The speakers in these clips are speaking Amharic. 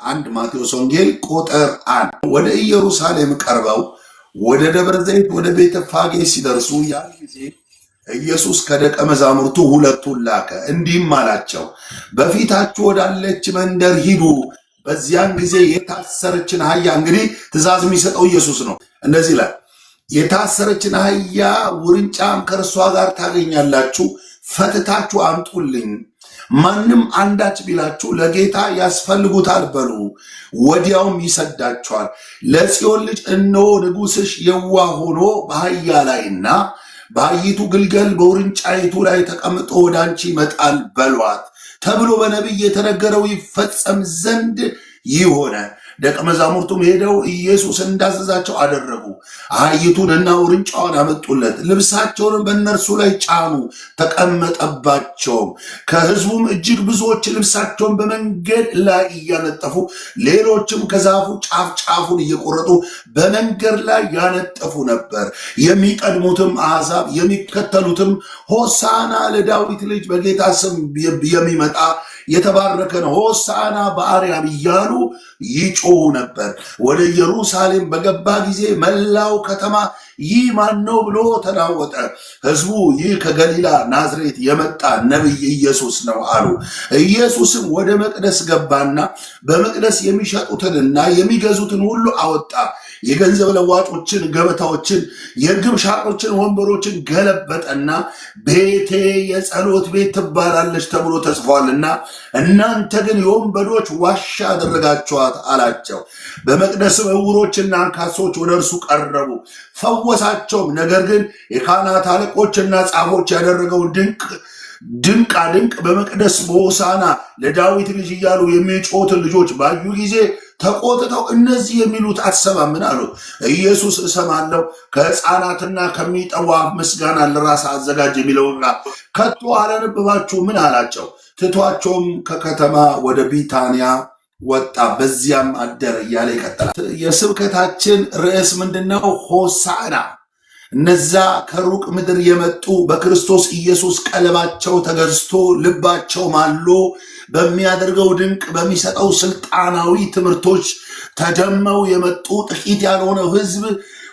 አንድ ማቴዎስ ወንጌል ቁጥር 1 ወደ ኢየሩሳሌም ቀርበው ወደ ደብረ ዘይት ወደ ቤተ ፋጌ ሲደርሱ ያን ጊዜ ኢየሱስ ከደቀ መዛሙርቱ ሁለቱን ላከ፣ እንዲህም አላቸው፣ በፊታችሁ ወዳለች መንደር ሂዱ። በዚያን ጊዜ የታሰረችን አህያ፣ እንግዲህ ትእዛዝ የሚሰጠው ኢየሱስ ነው። እንደዚህ ላይ የታሰረችን አህያ ውርንጫም ከእርሷ ጋር ታገኛላችሁ፣ ፈትታችሁ አምጡልኝ። ማንም አንዳች ቢላችሁ ለጌታ ያስፈልጉታል በሉ፣ ወዲያውም ይሰዳቸዋል። ለጽዮን ልጅ እነሆ ንጉሥሽ የዋህ ሆኖ በአህያ ላይና በአህይቱ ግልገል በውርንጫይቱ ላይ ተቀምጦ ወደ አንቺ ይመጣል በሏት ተብሎ በነቢይ የተነገረው ይፈጸም ዘንድ ይህ ሆነ። ደቀ መዛሙርቱም ሄደው ኢየሱስ እንዳዘዛቸው አደረጉ። አህይቱንና ውርንጫዋን አመጡለት፣ ልብሳቸውንም በእነርሱ ላይ ጫኑ፣ ተቀመጠባቸውም። ከሕዝቡም እጅግ ብዙዎች ልብሳቸውን በመንገድ ላይ እያነጠፉ፣ ሌሎችም ከዛፉ ጫፍ ጫፉን እየቆረጡ በመንገድ ላይ ያነጠፉ ነበር። የሚቀድሙትም አሕዛብ የሚከተሉትም ሆሳና ለዳዊት ልጅ በጌታ ስም የሚመጣ የተባረከ ነው፣ ሆሳና በአርያም እያሉ ይጮሁ ነበር። ወደ ኢየሩሳሌም በገባ ጊዜ መላው ከተማ ይህ ማን ነው ብሎ ተናወጠ። ሕዝቡ ይህ ከገሊላ ናዝሬት የመጣ ነቢይ ኢየሱስ ነው አሉ። ኢየሱስም ወደ መቅደስ ገባና በመቅደስ የሚሸጡትንና የሚገዙትን ሁሉ አወጣ። የገንዘብ ለዋጮችን ገበታዎችን፣ የርግብ ሻጮችን ወንበሮችን ገለበጠና ቤቴ የጸሎት ቤት ትባላለች ተብሎ ተጽፏልና እናንተ ግን የወንበዶች ዋሻ አደረጋችኋት አላቸው። በመቅደስም ዕውሮችና አንካሶች ወደ እርሱ ቀረቡ፣ ፈወሳቸውም። ነገር ግን የካህናት አለቆችና ጻፎች ያደረገውን ድንቅ በመቅደስ በሆሳና ለዳዊት ልጅ እያሉ የሚጮሁትን ልጆች ባዩ ጊዜ ተቆጥተው እነዚህ የሚሉት አትሰማምን አሉት። ኢየሱስ እሰማለሁ፣ ከሕፃናትና ከሚጠባ ምስጋና ለራስ አዘጋጅ የሚለውና ከቶ አላነበባችሁ ምን አላቸው። ትቷቸውም ከከተማ ወደ ቢታንያ ወጣ፣ በዚያም አደረ እያለ ይቀጥላል። የስብከታችን ርዕስ ምንድነው? ሆሳዕና። እነዛ ከሩቅ ምድር የመጡ በክርስቶስ ኢየሱስ ቀለባቸው ተገዝቶ ልባቸው ማሎ በሚያደርገው ድንቅ በሚሰጠው ስልጣናዊ ትምህርቶች ተደመው የመጡ ጥቂት ያልሆነው ሕዝብ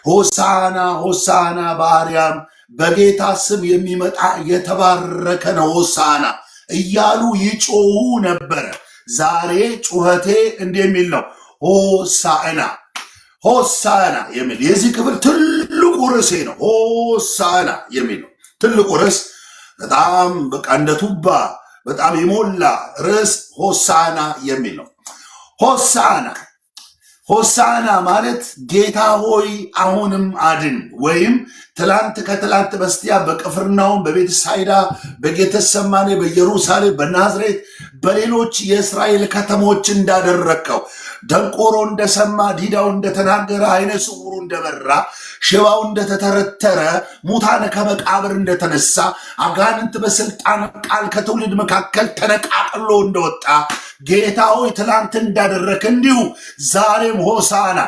ሆሳዕና ሆሳዕና በአርያም በጌታ ስም የሚመጣ የተባረከ ነው ሆሳዕና እያሉ ይጮሁ ነበረ። ዛሬ ጩኸቴ እንደሚል ነው፣ ሆሳዕና ሆሳዕና የሚል የዚህ ክፍል ትልቁ ርዕሴ ነው። ሆሳዕና የሚል ነው ትልቁ ርዕስ። በጣም በቃ እንደ ቱባ በጣም የሞላ ርዕስ ሆሳዕና የሚል ነው። ሆሳዕና ማለት ጌታ ሆይ አሁንም አድን፣ ወይም ትላንት ከትላንት በስቲያ በቅፍርናሆም፣ በቤተሳይዳ፣ በጌተሰማኔ፣ በኢየሩሳሌም፣ በናዝሬት፣ በሌሎች የእስራኤል ከተሞች እንዳደረግከው ደንቆሮ እንደሰማ፣ ዲዳው እንደተናገረ፣ አይነ ስውሩ እንደበራ፣ ሽባው እንደተተረተረ፣ ሙታን ከመቃብር እንደተነሳ፣ አጋንንት በስልጣን ቃል ከትውልድ መካከል ተነቃቅሎ እንደወጣ ጌታ ሆይ ትላንት እንዳደረክ እንዲሁ ዛሬም ሆሳዕና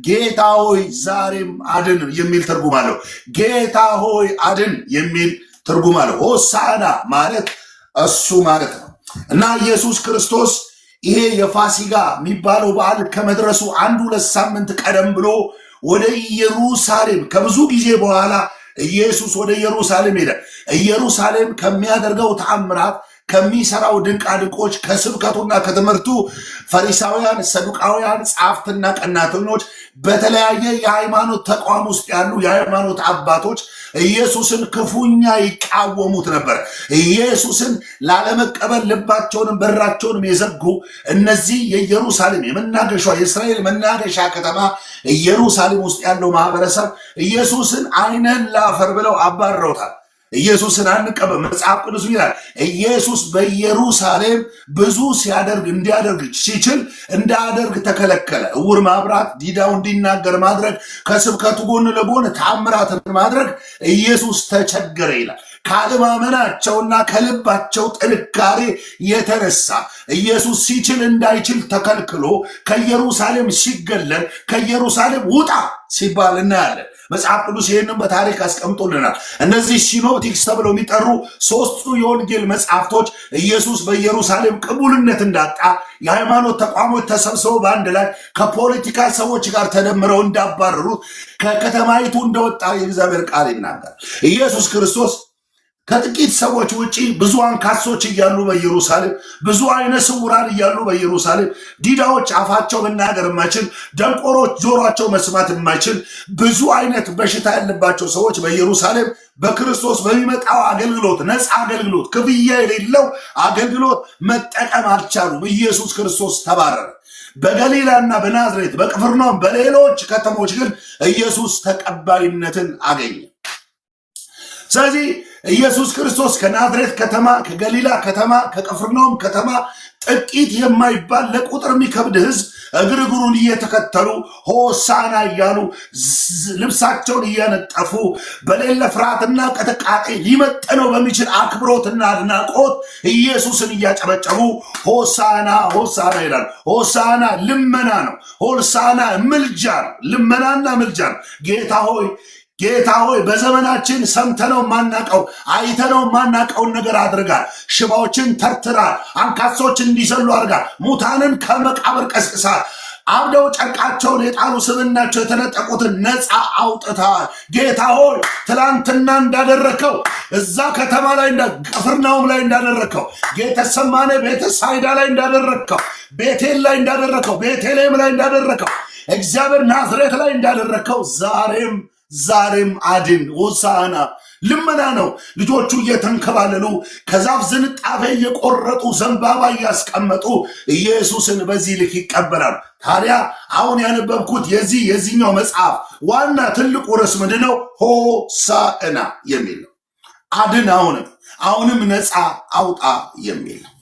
ጌታ ሆይ ዛሬም አድን የሚል ትርጉም አለው። ጌታ ሆይ አድን የሚል ትርጉም አለው። ሆሳዕና ማለት እሱ ማለት ነው እና ኢየሱስ ክርስቶስ ይሄ የፋሲጋ የሚባለው በዓል ከመድረሱ 1-2 ሳምንት ቀደም ብሎ ወደ ኢየሩሳሌም ከብዙ ጊዜ በኋላ ኢየሱስ ወደ ኢየሩሳሌም ሄደ። ኢየሩሳሌም ከሚያደርገው ተአምራት፣ ከሚሰራው ድንቃድንቆች፣ ከስብከቱና ከትምህርቱ ፈሪሳውያን፣ ሰዱቃውያን፣ ጻፍትና ቀናተኞች፣ በተለያየ የሃይማኖት ተቋም ውስጥ ያሉ የሃይማኖት አባቶች ኢየሱስን ክፉኛ ይቃወሙት ነበር። ኢየሱስን ላለመቀበል ልባቸውንም በራቸውንም የዘጉ እነዚህ የኢየሩሳሌም የመናገሻ የእስራኤል መናገሻ ከተማ ኢየሩሳሌም ውስጥ ያለው ማህበረሰብ ኢየሱስን ዓይንህን ላፈር ብለው አባረውታል። ኢየሱስን አንቀበል። መጽሐፍ ቅዱስ ይላል ኢየሱስ በኢየሩሳሌም ብዙ እንዲያደርግ ሲችል እንዳያደርግ ተከለከለ። ዕውር ማብራት፣ ዲዳው እንዲናገር ማድረግ፣ ከስብከቱ ጎን ለጎን ተአምራትን ማድረግ ኢየሱስ ተቸገረ ይላል። ካለማመናቸውና ከልባቸው ጥንካሬ የተነሳ ኢየሱስ ሲችል እንዳይችል ተከልክሎ ከኢየሩሳሌም ሲገለል ከኢየሩሳሌም ውጣ ሲባል እናያለን። መጽሐፍ ቅዱስ ይህንን በታሪክ አስቀምጦልናል። እነዚህ ሲኖፕቲክስ ተብለው የሚጠሩ ሶስቱ የወንጌል መጽሐፍቶች ኢየሱስ በኢየሩሳሌም ቅቡልነት እንዳጣ የሃይማኖት ተቋሞች ተሰብስበው በአንድ ላይ ከፖለቲካ ሰዎች ጋር ተደምረው እንዳባረሩት ከከተማይቱ እንደወጣ የእግዚአብሔር ቃል ይናገራል። ኢየሱስ ክርስቶስ ከጥቂት ሰዎች ውጪ ብዙ አንካሶች እያሉ በኢየሩሳሌም፣ ብዙ አይነ ስውራን እያሉ በኢየሩሳሌም፣ ዲዳዎች አፋቸው መናገር የማይችል፣ ደንቆሮች ጆሯቸው መስማት የማይችል፣ ብዙ አይነት በሽታ ያለባቸው ሰዎች በኢየሩሳሌም በክርስቶስ በሚመጣው አገልግሎት፣ ነፃ አገልግሎት፣ ክፍያ የሌለው አገልግሎት መጠቀም አልቻሉም። ኢየሱስ ክርስቶስ ተባረረ። በገሊላና በናዝሬት በቅፍርናሆም በሌሎች ከተሞች ግን ኢየሱስ ተቀባይነትን አገኘ። ስለዚህ ኢየሱስ ክርስቶስ ከናዝሬት ከተማ፣ ከገሊላ ከተማ፣ ከቅፍርናሆም ከተማ ጥቂት የማይባል ለቁጥር የሚከብድ ሕዝብ እግር እግሩን እየተከተሉ ሆሳና እያሉ ልብሳቸውን እያነጠፉ በሌለ ፍርሃትና ቅጥቃጤ ሊመጠነው በሚችል አክብሮትና አድናቆት ኢየሱስን እያጨበጨቡ ሆሳና ሆሳና ይላል። ሆሳና ልመና ነው። ሆሳና ምልጃ ነው። ልመናና ምልጃ ነው። ጌታ ሆይ በዘመናችን ሰምተነው ማናቀው አይተነው ማናቀውን ነገር አድርጋል። ሽባዎችን ተርትራል። አንካሶች እንዲዘሉ አድርጋል። ሙታንን ከመቃብር ቀስቅሳል። አብደው ጨርቃቸውን የጣሉ ስብናቸው የተነጠቁትን ነፃ አውጥተዋል። ጌታ ሆይ ትላንትና እንዳደረከው እዛ ከተማ ላይ ቅፍርናሆም ላይ እንዳደረከው፣ ጌተሰማኔ ቤተሳይዳ ላይ እንዳደረከው፣ ቤቴል ላይ እንዳደረከው፣ ቤተልሔም ላይ እንዳደረከው፣ እግዚአብሔር ናዝሬት ላይ እንዳደረከው ዛሬም አድን። ሆሳዕና ልመና ነው። ልጆቹ እየተንከባለሉ ከዛፍ ዝንጣፌ እየቆረጡ ዘንባባ እያስቀመጡ ኢየሱስን በዚህ ልክ ይቀበላሉ። ታዲያ አሁን ያነበብኩት የዚህኛው መጽሐፍ ዋና ትልቁ ርዕስ ምንድነው? ሆሳዕና የሚል ነው። አድን፣ አሁንም ነፃ አውጣ የሚል ነው።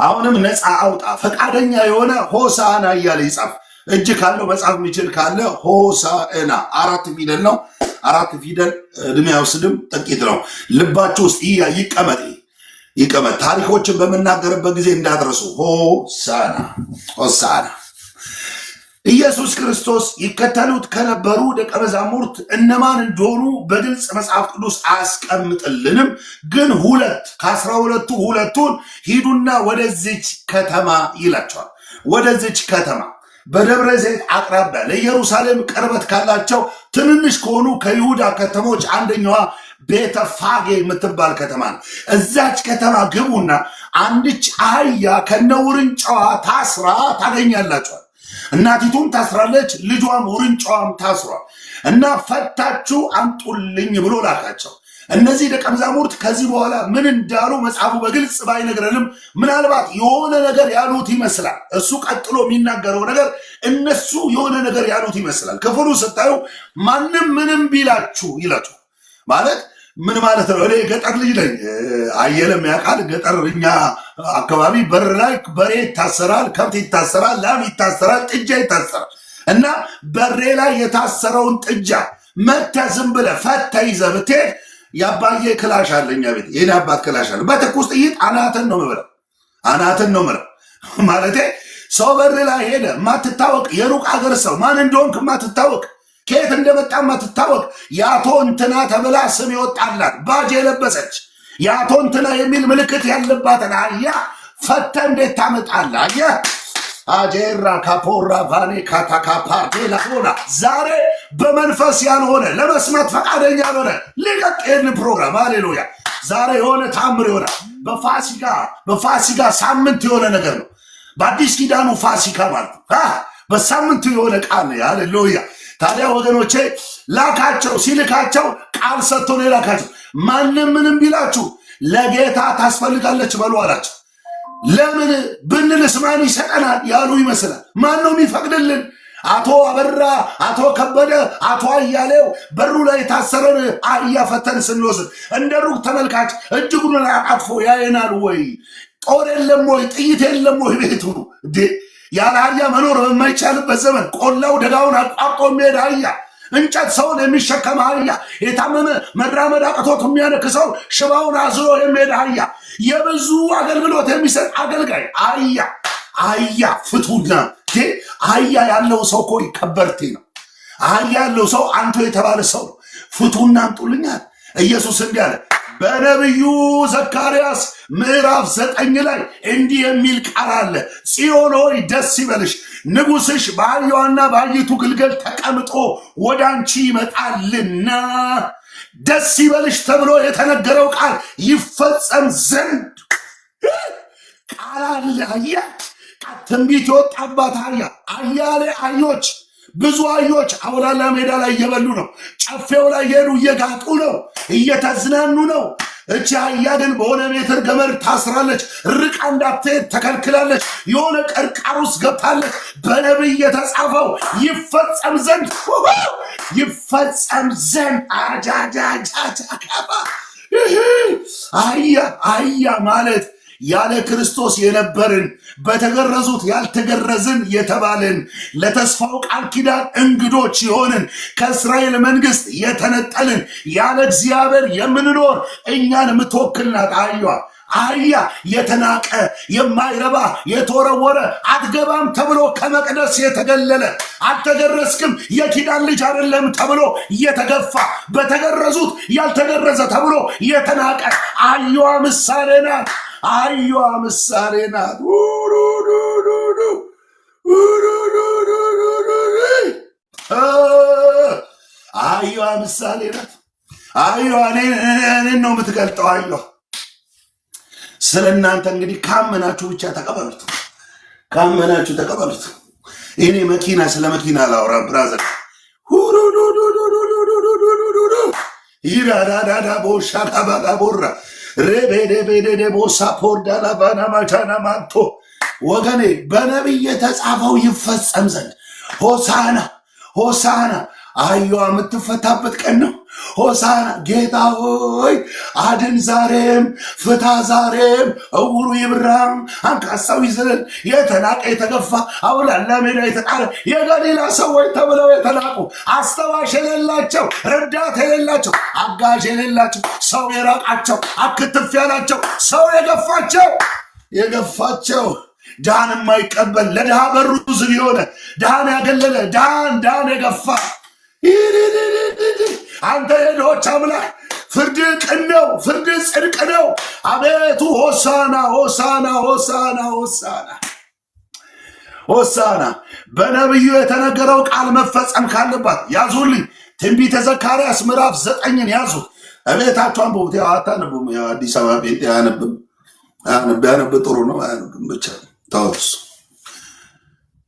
አሁንም ነፃ አውጣ። ፈቃደኛ የሆነ ሆሳዕና እያለ ይጻፍ። እጅ ካለው መጽሐፍ የሚችል ካለ ሆሳዕና 4 ፊደል ነው። 4 ፊደል እድሜ አይወስድም፣ ጥቂት ነው። ልባችሁ ውስጥ ይቀመጥ። ታሪኮችን በምናገርበት ጊዜ እንዳትረሱ። ሆሳዕና ኢየሱስ ክርስቶስ ይከተሉት ከነበሩ ደቀ መዛሙርት እነማን እንደሆኑ በግልጽ መጽሐፍ ቅዱስ አያስቀምጥልንም። ግን ከ12ቱ ሁለቱን ሂዱና ወደዚች ከተማ ይላቸዋል። ወደዚች ከተማ በደብረ ዘይት አቅራቢያ ለኢየሩሳሌም ቅርበት ካላቸው ትንንሽ ከሆኑ ከይሁዳ ከተሞች አንደኛዋ ቤተፋጌ የምትባል ከተማ ነው። እዛች ከተማ ግቡና አንድች አህያ ከነውርንጫዋ ታስራ ታገኛላችኋል። እናቲቱም ታስራለች፣ ልጇም ውርንጫዋም ታስሯል እና ፈታችሁ አምጡልኝ ብሎ ላካቸው። እነዚህ ደቀ መዛሙርት ከዚህ በኋላ ምን እንዳሉ መጽሐፉ በግልጽ ባይነግረንም ምናልባት የሆነ ነገር ያሉት ይመስላል። እሱ ቀጥሎ የሚናገረው ነገር እነሱ የሆነ ነገር ያሉት ይመስላል። ክፍሉ ስታዩ ማንም ምንም ቢላችሁ ይላችሁ ማለት ምን ማለት ነው? እኔ ገጠር ልጅ ነኝ። አየለም ያውቃል። ገጠር እኛ አካባቢ በር ላይ በሬ ይታሰራል፣ ከብት ይታሰራል፣ ላም ይታሰራል፣ ጥጃ ይታሰራል እና በሬ ላይ የታሰረውን ጥጃ መተህ ዝም ብለህ ፈተህ ይዘህ ብትሄድ የአባዬ ክላሽ አለኛ ቤት የኔ አባት ክላሽ አለ። በትኩስ ጥይት አናትን ነው ምረው ማለቴ ሰው በር ላይ ሄደ ማትታወቅ የሩቅ አገር ሰው ማን እንደሆንክ ማትታወቅ ከየት እንደመጣ ማትታወቅ የአቶ እንትና ተብላ ስም ይወጣላት ባጅ የለበሰች የአቶ እንትና የሚል ምልክት ያለባትን አህያ ፈተህ እንዴት ታመጣለህ? አየህ አጀራ ካፖራ ቫኔ ካታካፓቴላ ሆና ዛሬ በመንፈስ ያልሆነ ለመስማት ፈቃደኛ ያልሆነ ሊቀጥል ፕሮግራም ሃሌሉያ። ዛሬ የሆነ ታምር ይሆናል። በፋሲካ ሳምንት የሆነ ነገር ነው። በአዲስ ኪዳኑ ፋሲካ ማለት ነው። በሳምንቱ የሆነ ቃል ነው። ሃሌሉያ። ታዲያ ወገኖቼ ላካቸው። ሲልካቸው ቃል ሰጥቶ ነው የላካቸው። ማንም ምንም ቢላችሁ ለጌታ ታስፈልጋለች በሉ አላቸው። ለምን ብንልስ ማን ይሰጠናል ያሉ ይመስላል። ማን ነው የሚፈቅድልን? አቶ አበራ፣ አቶ ከበደ፣ አቶ አያሌው በሩ ላይ የታሰረን አህያ ፈተን ስንወስድ እንደ ሩቅ ተመልካች እጅጉን አቅፎ ያየናል ወይ? ጦር የለም ወይ? ጥይት የለም ወይ? ቤቱ ያለ አህያ መኖር በማይቻልበት ዘመን ቆላው ደጋውን አቋርጦ የሚሄድ አህያ፣ እንጨት ሰውን የሚሸከም አህያ፣ የታመመ መራመድ አቅቶት የሚያነክሰው ሽባውን አዝሎ የሚሄድ አህያ፣ የብዙ አገልግሎት የሚሰጥ አገልጋይ አህያ ፍቱና አህያ ያለው ሰው እኮ ከበርቴ ነው። አህያ ያለው ሰው አንተ የተባለ ሰው ፍቱና አምጡልኛል። ኢየሱስ እንዲህ አለ በነቢዩ ዘካርያስ ምዕራፍ 9 ላይ እንዲህ የሚል ቃል አለ። ጽዮን ሆይ ደስ ይበልሽ፣ ንጉሥሽ በአህያዋና በአህይቱ ግልገል ተቀምጦ ወደ አንቺ ይመጣልና ደስ ይበልሽ ተብሎ የተነገረው ቃል ይፈጸም ዘንድ ቃል አለ። አየህ፣ ትንቢት የወጣባት አህያ፣ አያሌ አህዮች፣ ብዙ አህዮች አውላላ ሜዳ ላይ እየበሉ ነው። ጨፌው ላይ የሄዱ እየጋጡ ነው፣ እየተዝናኑ ነው። እቺ አህያ ግን በሆነ ሜትር ገመድ ታስራለች። ርቃ እንዳትሄድ ተከልክላለች። የሆነ ቀርቃር ውስጥ ገብታለች። በነቢይ የተጻፈው ይፈጸም ዘንድ አጃጃጃጃካባ አህያ ማለት ያለ ክርስቶስ የነበርን በተገረዙት ያልተገረዝን የተባልን ለተስፋው ቃል ኪዳን እንግዶች የሆንን ከእስራኤል መንግስት የተነጠልን ያለ እግዚአብሔር የምንኖር እኛን የምትወክል ናት አህያ። አህያ የተናቀ የማይረባ የተወረወረ አትገባም ተብሎ ከመቅደስ የተገለለ አልተገረዝክም የኪዳን ልጅ አይደለም ተብሎ የተገፋ በተገረዙት ያልተገረዘ ተብሎ የተናቀ አህያዋ ምሳሌ ናት። አህያዋ ምሳሌ ናት። አህያዋ ምሳሌ ናት። አህያዋ እኔን ነው የምትገልጠው። አህያዋ ስለ እናንተ እንግዲህ ካመናችሁ ብቻ ተቀበሉት። ካመናችሁ ተቀበሉት። እኔ መኪና ስለ መኪና ላውራ ብራዘር። ይራዳዳዳ ቦሻ ካባጋ ቦራ ሬቤዴቤዴ ቦሳ ፖርዳላ ባና ማቻና ማንቶ ወገኔ በነቢይ የተጻፈው ይፈጸም ዘንድ ሆሳና ሆሳና። አህያዋ የምትፈታበት ቀን ነው። ሆሳና ጌታ ሆይ አድን ዛሬም፣ ፍታ ዛሬም፣ እውሩ ይብራም፣ አንካሳው ይዝለል፣ የተናቀ የተገፋ አውላላ ሜዳ የተጣለ የገሊላ ሰዎች ተብለው የተናቁ አስተዋሽ የሌላቸው ረዳት የሌላቸው አጋዥ የሌላቸው ሰው የራቃቸው አክትፍ ያላቸው ሰው የገፋቸው ድሃን የማይቀበል ለድሃ በሩ ዝግ የሆነ ድሃን ያገለለ ድሃን የገፋ አንተ የድሆች አምላክ ፍርድ ቅን ነው፣ ፍርድ ጽድቅ ነው። አቤቱ ሆሳና ሆሳና ሆሳና ሆሳና ሆሳና። በነቢዩ የተነገረው ቃል መፈጸም ካለባት ያዙልኝ። ትንቢተ ዘካርያስ ምዕራፍ 9ን ያዙት። እቤታችሁ አንብቡት። አታነቡም? አዲስ አበባ ቤት ያነብ ጥሩ ነው። አያነብም ብቻ ታወስ።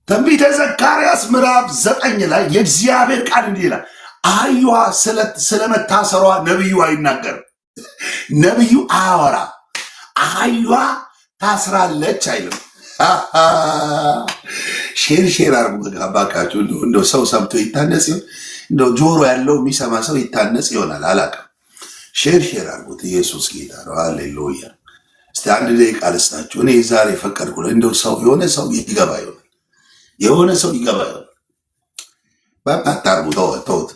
ትንቢተ ዘካርያስ ምዕራፍ 9 ላይ የእግዚአብሔር ቃል እንዲህ ይላል። አህያዋ ስለመታሰሯ ነቢዩ አይናገርም። ነቢዩ አያወራ። አህያዋ ታስራለች አይልም። ሼር አርጉ ባካችሁ። እንደው ሰው ሰምቶ ይታነጽ ይሆን? እንደው ጆሮ ያለው የሚሰማ ሰው ይታነጽ ይሆናል፣ አላውቅም። ሼር አርጉት። ኢየሱስ ጌታ ነው። ሃሌሉያ። እስቲ አንድ ደቂቃ ልስጣችሁ። እኔ ዛሬ ፈቀድኩ። እንደው ሰው የሆነ ሰው ይገባ ይሆናል፣ የሆነ ሰው ይገባ ይሆናል። በቃ አታርጉ፣ ተውት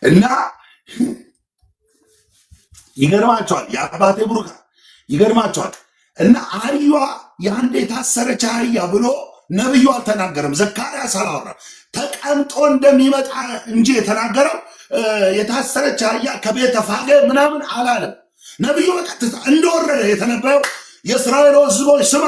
እና ይገርማቸዋል። የአባቴ ብሩካ ይገርማቸዋል። እና አህያዋ የአንድ የታሰረች አህያ ብሎ ነብዩ አልተናገረም። ዘካርያስ አላወራም። ተቀምጦ እንደሚመጣ እንጂ የተናገረው የታሰረች አህያ ከቤተ ፋጌ ምናምን አላለም። ነብዩ በቀጥታ እንደወረደ የተነበየው የእስራኤል ሕዝቦች ስማ፣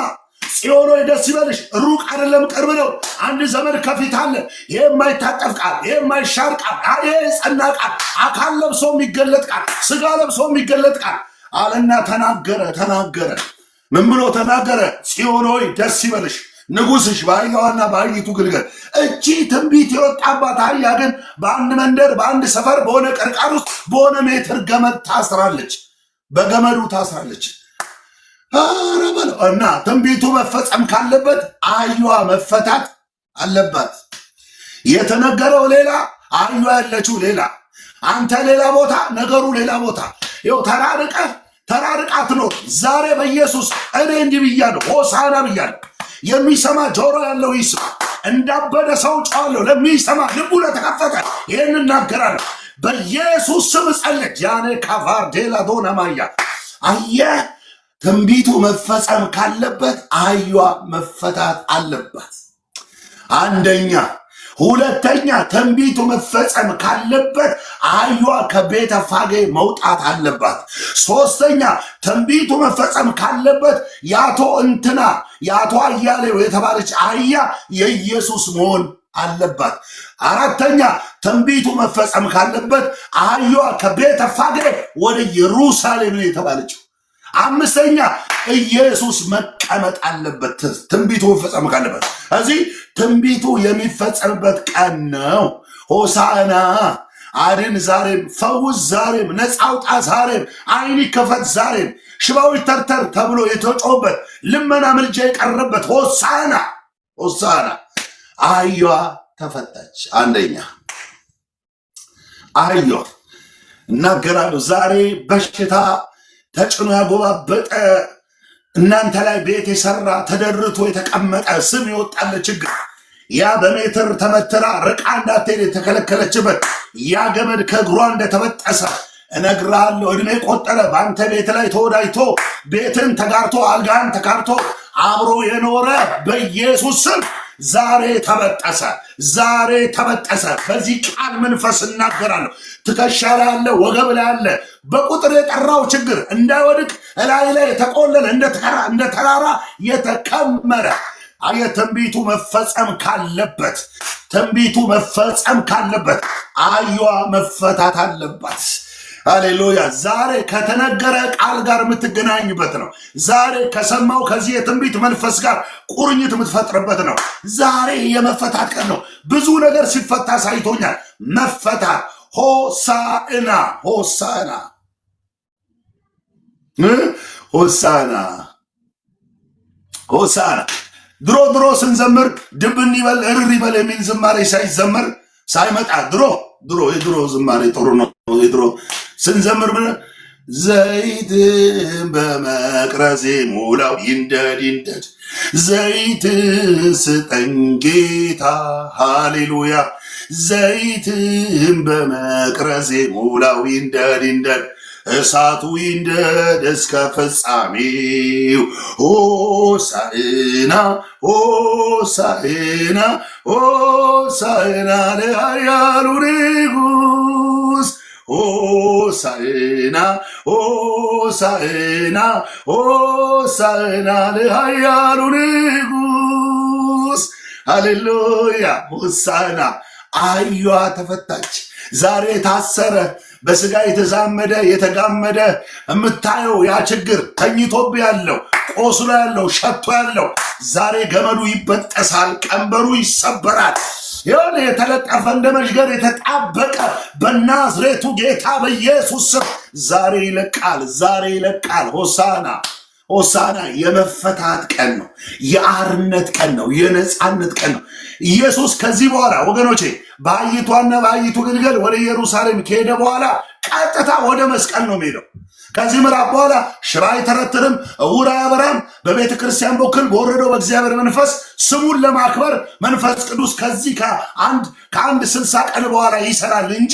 ጽዮን ሆይ ደስ ይበልሽ፣ ሩቅ አይደለም ቅርብ ነው። አንድ ዘመን ከፊት አለ። ይህ የማይታጠፍ ቃል፣ ይህ የማይሻር ቃል፣ ይህ የጸና ቃል፣ አካል ለብሶ የሚገለጥ ቃል፣ ስጋ ለብሶ የሚገለጥ ቃል አለና ተናገረ። ምን ብሎ ተናገረ? ጽዮን ሆይ ደስ ይበልሽ፣ ንጉሥሽ በአህያዋና በአህይቱ ግልገል። እቺ ትንቢት የወጣባት አህያ ግን በአንድ መንደር፣ በአንድ ሰፈር፣ በሆነ ቀርቃር ውስጥ በሆነ ሜትር ገመድ ታስራለች። በገመዱ ታስራለች። እና ትንቢቱ መፈጸም ካለበት አህያዋ መፈታት አለባት። የተነገረው ሌላ፣ አህያዋ ያለችው ሌላ። አንተ ሌላ ቦታ፣ ነገሩ ሌላ ቦታ። ይኸው ተራርቃ ትኖር። ዛሬ በኢየሱስ እኔ እንዲህ ብያለሁ፣ ሆሳና ብያለሁ። የሚሰማ ጆሮ ያለው ይስማ። እንዳበደ ሰው ጨዋለሁ። ለሚሰማ ልቡ ለተከፈተ ይህን እናገራለሁ። በኢየሱስ ስም ጸልይ። ያኔ ካቫር ዴላ ዶና ማያ አየህ፣ ትንቢቱ መፈጸም ካለበት አህያዋ መፈታት አለባት። አንደኛ። ሁለተኛ ትንቢቱ መፈጸም ካለበት አህያዋ ከቤተ ፋጌ መውጣት አለባት። ሶስተኛ ትንቢቱ መፈጸም ካለበት የአቶ አያሌው የተባለች አህያ የኢየሱስ መሆን አለባት። አራተኛ ትንቢቱ መፈጸም ካለበት አህያዋ ከቤተ ፋጌ ወደ ኢየሩሳሌም ነው የተባለችው። አምስተኛ ኢየሱስ መቀመጥ አለበት ትንቢቱ መፈጸም ካለበት። እዚህ ትንቢቱ የሚፈጸምበት ቀን ነው። ሆሳዕና አድን ዛሬም፣ ፈውስ ዛሬም፣ ነፃ አውጣ ዛሬም፣ ዓይን ይከፈት ዛሬም፣ ሽባዎች ተርተር ተብሎ የተጮኸበት ልመና ምልጃ የቀረበት ሆሳዕና ሆሳዕና። አህያዋ ተፈታች። አንደኛ አህያዋ እናገራለሁ ዛሬ በሽታ ተጭኖ ያጎባበጠ እናንተ ላይ ቤት የሰራ ተደርቶ የተቀመጠ ስም የወጣለ ችግር ያ በሜትር ተመትራ ርቃ እንዳትሄድ የተከለከለችበት ያ ገመድ ከእግሯ እንደተበጠሰ እነግራለሁ። እድሜ ቆጠረ በአንተ ቤት ላይ ተወዳጅቶ ቤትን ተጋርቶ አልጋን ተጋርቶ አብሮ የኖረ በኢየሱስ ስም ዛሬ ተበጠሰ፣ ዛሬ ተበጠሰ። በዚህ ቃል መንፈስ እናገራለሁ። ትከሻ ላይ አለ፣ ወገብ ላይ አለ፣ በቁጥር የጠራው ችግር እንዳይወድቅ እላይ ላይ የተቆለለ እንደ ተራራ የተከመረ ትንቢቱ መፈጸም ካለበት ትንቢቱ መፈጸም ካለበት አህያዋ መፈታት አለባት። ሃሌሉያ። ዛሬ ከተነገረ ቃል ጋር የምትገናኝበት ነው። ዛሬ ከሰማው ከዚህ የትንቢት መንፈስ ጋር ቁርኝት የምትፈጥርበት ነው። ዛሬ የመፈታት ቀን ነው። ብዙ ነገር ሲፈታ ሳይቶኛል። መፈታት ሆሳዕና ሆሳዕና ሆሳዕና ሆሳዕና። ድሮ ስንዘምር ድብን ይበል እርር ይበል የሚል ዝማሬ ሳይዘመር ሳይመጣ የድሮ ዝማሬ ጥሩ ነው። የድሮ ስንዘምር ዘይትን በመቅረዜ ሙላው ይንደድ ይንደድ፣ ዘይትን ስጠኝ ጌታ ሃሌሉያ፣ ዘይትን በመቅረዜ ሙላው ይንደድ ይንደድ፣ እሳቱ ይንደድ እስከ ፍጻሜው። ሆሳዕና ሆሳዕና ሆሳዕና ለኃያሉ ንጉሥ፣ ሆሳዕና ሆሳዕና ሆሳዕና ለኃያሉ ንጉሥ። ሃሌሉያ ሆሳዕና። አህያዋ ተፈታች። ዛሬ የታሰረ በስጋ የተዛመደ የተጋመደ የምታየው ያ ችግር ተኝቶብ ያለው ቆስሎ ያለው ሸቶ ያለው ዛሬ ገመዱ ይበጠሳል፣ ቀንበሩ ይሰበራል። የሆነ የተለጠፈ እንደ መዥገር የተጣበቀ በናዝሬቱ ጌታ በኢየሱስ ስም ዛሬ ይለቃል፣ ዛሬ ይለቃል። ሆሳዕና ሆሳዕና። የመፈታት ቀን ነው። የአርነት ቀን ነው። የነፃነት ቀን ነው። ኢየሱስ ከዚህ በኋላ ወገኖቼ በአህይቷና በአህይቱ ግልገል ወደ ኢየሩሳሌም ከሄደ በኋላ ቀጥታ ወደ መስቀል ነው የሚሄደው። ከዚህ ምዕራፍ በኋላ ሽባ አይተረትርም፣ ዕውር አያበራም። በቤተ ክርስቲያን በኩል በወረደው በእግዚአብሔር መንፈስ ስሙን ለማክበር መንፈስ ቅዱስ ከዚህ ከአንድ 60 ቀን በኋላ ይሰራል እንጂ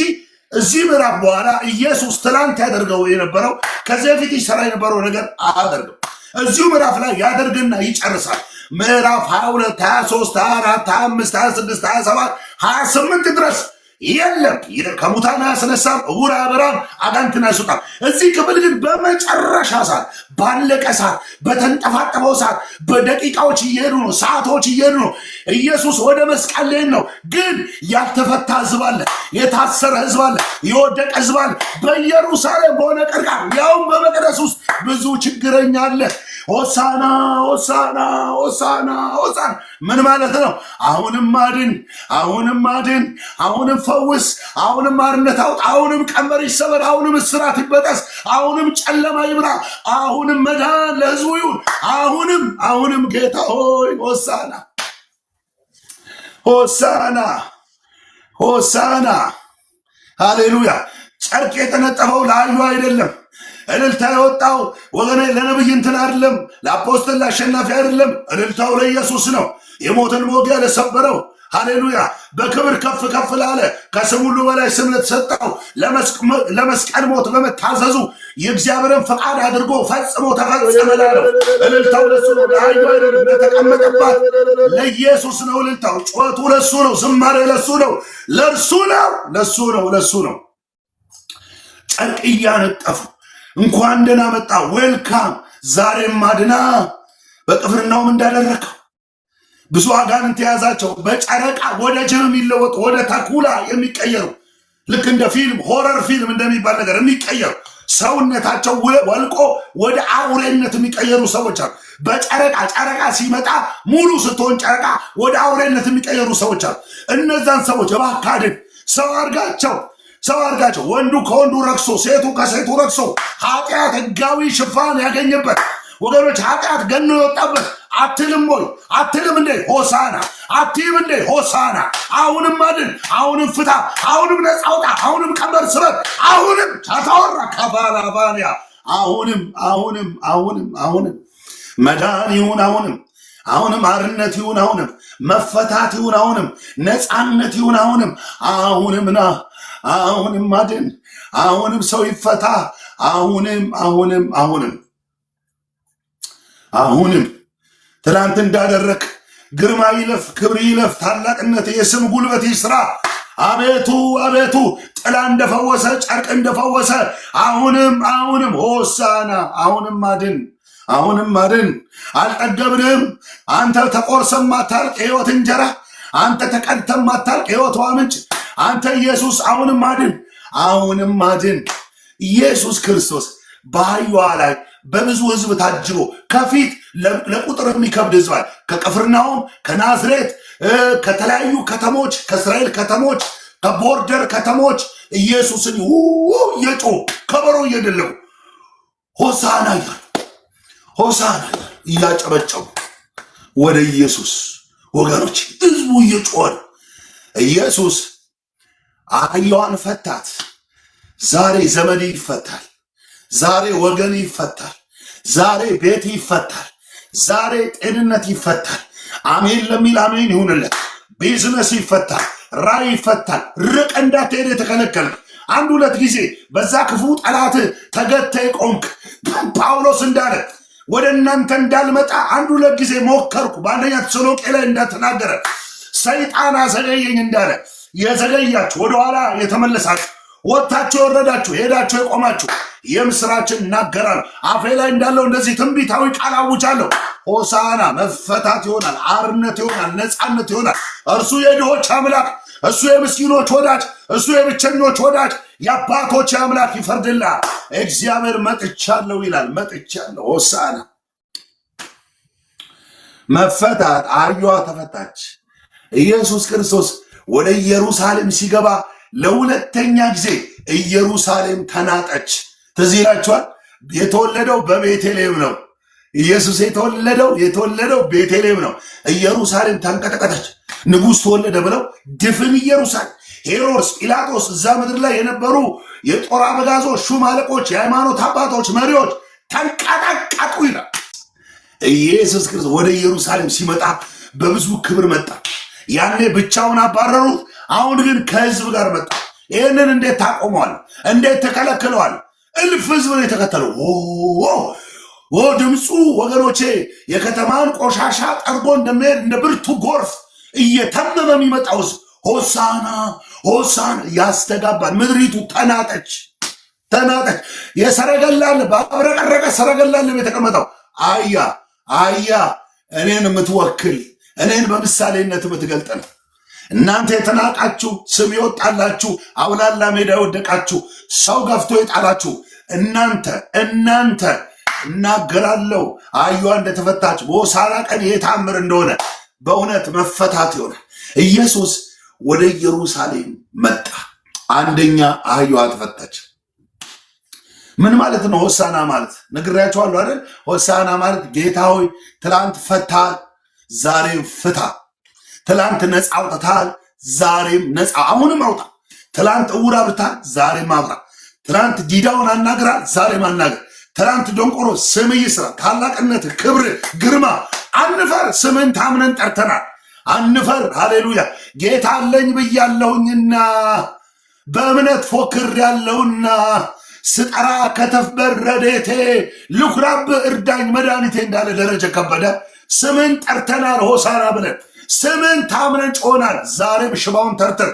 እዚህ ምዕራፍ በኋላ ኢየሱስ ትላንት ያደርገው የነበረው ከዚህ በፊት ይሰራ የነበረው ነገር አያደርግም። እዚሁ ምዕራፍ ላይ ያደርግና ይጨርሳል። ምዕራፍ 22 23 24 25 26 27 28 ድረስ የለም። ከሙታን አያስነሳም፣ ዕውር አያበራም፣ አጋንንትን አያስወጣም። እዚህ ክፍል ግን በመጨረሻ ሰዓት፣ ባለቀ ሰዓት፣ በተንጠፋጠፈው ሰዓት፣ በደቂቃዎች እየሄዱ ነው፣ ሰዓቶች እየሄዱ ነው። ኢየሱስ ወደ መስቀል ሊሄድ ነው። ግን ያልተፈታ ሕዝብ አለ፣ የታሰረ ሕዝብ አለ፣ የወደቀ ሕዝብ አለ። በኢየሩሳሌም በሆነ ቅርቃር ያውም በመቅደስ ውስጥ ብዙ ችግረኛ አለ። ሆሳዕና ሆሳዕና ሆሳዕና ሆሳዕና ምን ማለት ነው? አሁንም አድን፣ አሁንም አድን፣ አሁንም ፈውስ፣ አሁንም አርነት አውጥ፣ አሁንም ቀንበር ይሰበር፣ አሁንም እስራት ይበጠስ፣ አሁንም ጨለማ ይብራ፣ አሁንም መዳን ለሕዝቡ ይሁን። አሁንም ጌታ ሆይ ሆሳዕና ሆሳዕና ሆሳዕና። ሃሌሉያ። ጨርቅ የተነጠፈው ለአህያዋ አይደለም። እልልታ የወጣው ወገኔ ለነብይ እንትን አይደለም፣ ለአፖስትል ለአሸናፊ አይደለም። እልልታው ለኢየሱስ ነው። የሞትን መውጊያ ለሰበረው ሃሌሉያ። በክብር ከፍ ከፍ ላለ ከስም ሁሉ በላይ ስም ለተሰጠው ለመስቀል ሞት በመታዘዙ የእግዚአብሔርን ፈቃድ አድርጎ ፈጽሞ ተፈጸመ ላለው እልልታው ለሱ ነው። ለተቀመጠባት ለኢየሱስ ነው እልልታው። ጩኸቱ ለሱ ነው። ዝማሬ ለሱ ነው። ለሱ ነው። ጨርቅ እያነጠፉ እንኳን ደህና መጣ ዌልካም። ዛሬም አድና በቅፍርናውም እንዳደረከው ብዙ አጋንንት የያዛቸው በጨረቃ ወደ ጅብ የሚለወጡ ወደ ተኩላ የሚቀየሩ ልክ እንደ ፊልም ሆረር ፊልም እንደሚባል ነገር የሚቀየሩ ሰውነታቸው ወልቆ ወደ አውሬነት የሚቀየሩ ሰዎች አሉ። ጨረቃ ሲመጣ ሙሉ ስትሆን ጨረቃ ወደ አውሬነት የሚቀየሩ ሰዎች አሉ። እነዛን ሰዎች እባክህ ሰው አድርጋቸው። ወንዱ ከወንዱ ረክሶ፣ ሴቱ ከሴቱ ረክሶ ኃጢአት ህጋዊ ሽፋን ያገኘበት ወገኖች፣ ኃጢአት ገኖ የወጣበት አትልም እንዴ ሆሳና? አትይም እንዴ ሆሳና? አሁንም አድን፣ አሁንም ፍታ፣ አሁንም ነፃ አውጣ፣ አሁንም ቀንበር ስበር፣ አሁንም ታታወራ ከባላባንያ፣ አሁንም መዳን ይሁን፣ አሁንም አርነት ይሁን፣ አሁንም መፈታት ይሁን፣ አሁንም ነፃነት ይሁን፣ አሁንም ና፣ አሁንም አድን፣ አሁንም ሰው ይፈታ፣ አሁንም ትላንት እንዳደረክ ግርማ ይለፍ፣ ክብር ይለፍ፣ ታላቅነት የስም ጉልበት ይስራ። አቤቱ ጥላ እንደፈወሰ ጨርቅ እንደፈወሰ አሁንም ሆሳና፣ አሁንም አድን። አልጠገብንም። አንተ ተቆርሰም ማታልቅ የሕይወት እንጀራ፣ አንተ ተቀድተም ማታልቅ የሕይወት ውሃ ምንጭ፣ አንተ ኢየሱስ አሁንም አድን። ኢየሱስ ክርስቶስ በአህያዋ ላይ በብዙ ህዝብ ታጅቦ ከፊት ለቁጥር የሚከብድ ህዝብ አለ። ከቅፍርናሆም ከናዝሬት ከተለያዩ ከተሞች ከእስራኤል ከተሞች ከቦርደር ከተሞች ኢየሱስን እየጮሁ ከበሮ እየደለቁ ሆሳና እያጨበጨቡ ወደ ኢየሱስ ወገኖች ህዝቡ እየጮኸ ነው። ኢየሱስ አህያዋን ፈታት። ዛሬ ዘመድ ይፈታል። ዛሬ ወገን ይፈታል። ዛሬ ቤት ይፈታል። ዛሬ ጤንነት ይፈታል። አሜን ለሚል አሜን ይሁንለት። ቢዝነስ ይፈታል። ራይ ይፈታል። ርቅ እንዳትሄድ የተከለከልክ አንድ ሁለት ጊዜ በዛ ክፉ ጠላት ተገተህ ቆምክ። ጳውሎስ እንዳለ ወደ እናንተ እንዳልመጣ አንድ ሁለት ጊዜ ሞከርኩ። በአንደኛ ተሰሎንቄ ላይ እንደተናገረ ሰይጣን አዘገየኝ እንዳለ የዘገያችሁ ወደኋላ የተመለሳችሁ ወጥታችሁ የወረዳችሁ ሄዳችሁ የቆማችሁ የምስራችን እናገራለሁ። አፌ ላይ እንዳለው እንደዚህ ትንቢታዊ ቃል አውጃለሁ። ሆሳና መፈታት ይሆናል፣ አርነት ይሆናል፣ ነፃነት ይሆናል። እርሱ የድሆች አምላክ፣ እሱ የምስኪኖች ወዳጅ፣ እሱ የብቸኞች ወዳጅ፣ የአባቶች አምላክ ይፈርድልሃል። እግዚአብሔር መጥቻለሁ ይላል። መጥቻለሁ። ሆሳና መፈታት። አህያዋ ተፈታች። ኢየሱስ ክርስቶስ ወደ ኢየሩሳሌም ሲገባ ለሁለተኛ ጊዜ ኢየሩሳሌም ተናጠች። ትዝ ይላችኋል። የተወለደው በቤተልሔም ነው። ኢየሱስ የተወለደው ቤተልሔም ነው። ኢየሩሳሌም ተንቀጠቀጠች። ንጉሥ ተወለደ ብለው ድፍን ኢየሩሳሌም፣ ሄሮድስ፣ ጲላጦስ፣ እዛ ምድር ላይ የነበሩ የጦር አበጋዞች፣ ሹም አለቆች፣ የሃይማኖት አባቶች፣ መሪዎች ተንቀጠቀጡ ይላል። ኢየሱስ ክርስቶስ ወደ ኢየሩሳሌም ሲመጣ በብዙ ክብር መጣ። ያኔ ብቻውን አባረሩት። አሁን ግን ከህዝብ ጋር መጣ። ይህንን እንዴት ታቆመዋል? እንዴት ተከለክለዋል? እልፍ ህዝብ ነው የተከተለው። ድምፁ ወገኖቼ የከተማን ቆሻሻ ጠርጎ እንደሚሄድ እንደ ብርቱ ጎርፍ እየተመመ የሚመጣው ህዝብ ሆሳና ያስተጋባል። ምድሪቱ ተናጠች። የሰረገላል በአብረቀረቀ ሰረገላል የተቀመጠው አያ እኔን የምትወክል እኔን በምሳሌነት የምትገልጥ ነው። እናንተ የተናቃችሁ ስም ይወጣላችሁ፣ አውላላ ሜዳ የወደቃችሁ ሰው ገፍቶ የጣላችሁ እናንተ እናገራለሁ። አህያዋ እንደተፈታች በሆሳዕና ቀን የታምር እንደሆነ በእውነት መፈታት ይሆናል። ኢየሱስ ወደ ኢየሩሳሌም መጣ። አንደኛ አህያዋ ተፈታች። ምን ማለት ነው? ሆሳዕና ማለት ነግሬያችኋለሁ አይደል? ሆሳዕና ማለት ጌታ ሆይ ትላንት ፈታል፣ ዛሬም ፍታ። ትላንት ነፃ አውጥታል፣ ዛሬም ነፃ አሁንም አውጣ። ትላንት እውር አብርታል፣ ዛሬም አብራ። ትላንት ዲዳውን አናግራል፣ ዛሬም አናግር። ትላንት ደንቆሮ ስም ይስራ። ታላቅነት፣ ክብር፣ ግርማ አንፈር። ስምን ታምነን ጠርተናል። አንፈር። ሃሌሉያ። ጌታ አለኝ ብያለሁኝና በእምነት ፎክር ያለውና ስጠራ ከተፍ በረዴቴ ልኩራብ እርዳኝ መድኃኒቴ እንዳለ ደረጀ ከበደ ስምን ጠርተናል ሆሳና ብለን ስምን ታምነን ጮናል። ዛሬም ሽባውን ተርትር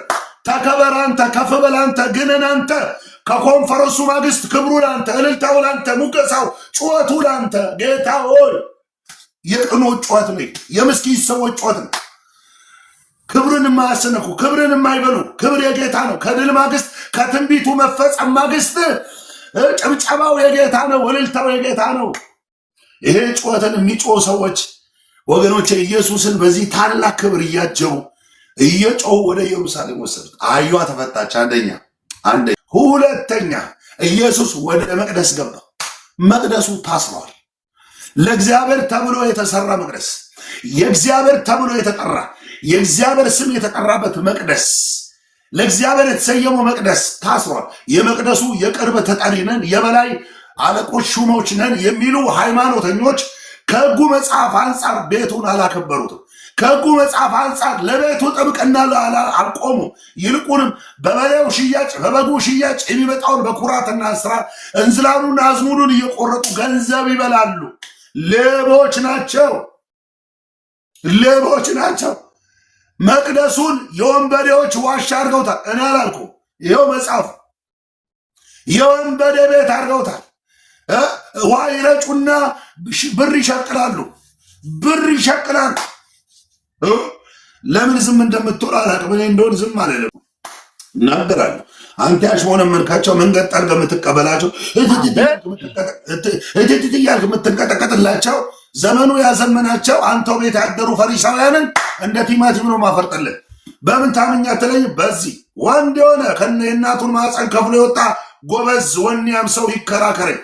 ተከበር አንተ ከፍ በል አንተ ግነን አንተ ከኮንፈረንሱ ማግስት ክብሩ ላንተ እልልታው ላንተ ሙገሳው ጩኸቱ ላንተ ጌታ ሆይ የቅኖች ጩኸት ነው። የምስኪን ሰዎች ጩኸት ነው። ክብርን የማያስነኩ ክብርን የማይበሉ ክብር የጌታ ነው። ከድል ማግስት ከትንቢቱ መፈጸም ማግስት ጭብጨባው የጌታ ነው። እልልታው የጌታ ነው። ይሄ ጩኸትን የሚጮህ ሰዎች ወገኖቼ ኢየሱስን በዚህ ታላቅ ክብር እያጀቡ እየጮሁ ወደ ኢየሩሳሌም ወሰዱት። አህያዋ ተፈታች። አንደኛ። ሁለተኛ ኢየሱስ ወደ መቅደስ ገባ። መቅደሱ ታስሯል። ለእግዚአብሔር ተብሎ የተሰራ መቅደስ፣ የእግዚአብሔር ተብሎ የተጠራ የእግዚአብሔር ስም የተጠራበት መቅደስ፣ ለእግዚአብሔር የተሰየመው መቅደስ ታስሯል። የመቅደሱ የቅርብ ተጠሪ ነን፣ የበላይ አለቆች ሹሞች ነን የሚሉ ሃይማኖተኞች ከሕጉ መጽሐፍ አንጻር ቤቱን አላከበሩትም። ከሕጉ መጽሐፍ አንጻር ለቤቱ ጥብቅና አልቆሙ። ይልቁንም በበሬው ሽያጭ በበጉ ሽያጭ የሚመጣውን በኩራትና ስራ እንዝላሉና አዝሙዱን እየቆረጡ ገንዘብ ይበላሉ። ሌቦች ናቸው፣ ሌቦች ናቸው። መቅደሱን የወንበዴዎች ዋሻ አድርገውታል። እኔ አላልኩ፣ ይኸው መጽሐፍ የወንበዴ ቤት አድርገውታል። ውሃ ይረጩና ብር ይሸቅላሉ፣ ብር ይሸቅላሉ። ለምን ዝም እንደምትወራ አላውቅም። እኔ እንደሆን ዝም አልልም፣ እናገራለሁ። አንተ ያሽሞነመንካቸው መንገድ ጠርገህ የምትቀበላቸው እትት እያልክ የምትንቀጠቀጥላቸው ዘመኑ ያዘመናቸው አንተው ቤት ያደሩ ፈሪሳውያንን እንደ ቲማቲም ነው ማፈርጠልን። በምን ታምኛ ትለኝ? በዚህ ወንድ የሆነ ከነ የእናቱን ማፀን ከፍሎ የወጣ ጎበዝ ወኔያም ሰው ይከራከረኝ።